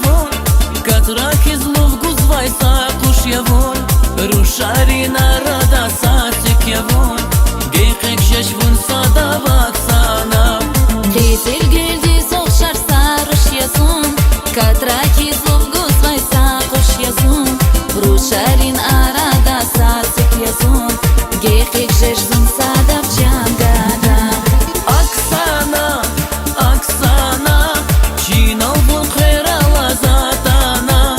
yavon Katra kizlov guzvaj sa kush yavon Rusharina rada sa tik yavon Gejqek jeshvun sa davak sana Kesil girdi soğuşar sarış yazın Katra kizlov guzvaj sa kush yazın Rusharin arada sa tik yazın Gejqek jeshvun sa davcan gada Aksana, Aksana Çinavun khairala zatana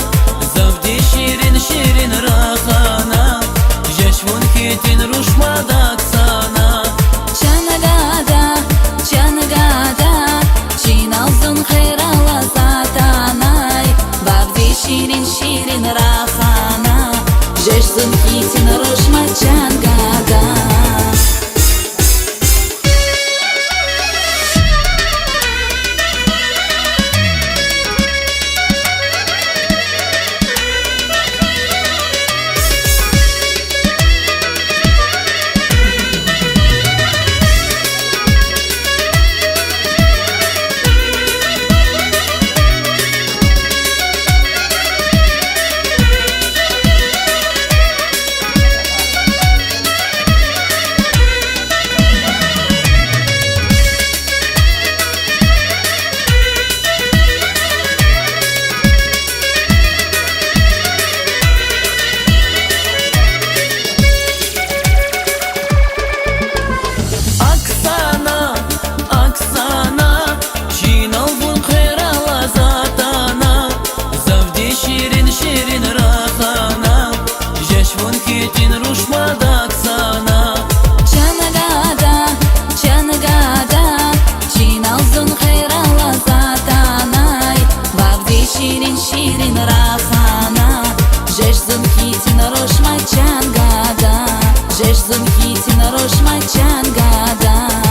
Zavdi şirin şirin rahana Jeshvun kitin rushmadak sana Çanagada, çanagada Çinavzun khairala zatanay Bagdi şirin şirin rahana Jeshvun kitin rushmacan gada Aksana, Aksana Çinavun khairala zatana Zavdi şirin şirin rahana Jeshvun kitin rushmadak sana Çanagada, çanagada Çinavzun khairala zatanay Bagdi şirin şirin rahana Jeshvun kitin rushmacan gada Jeshvun kitin rushmacan gada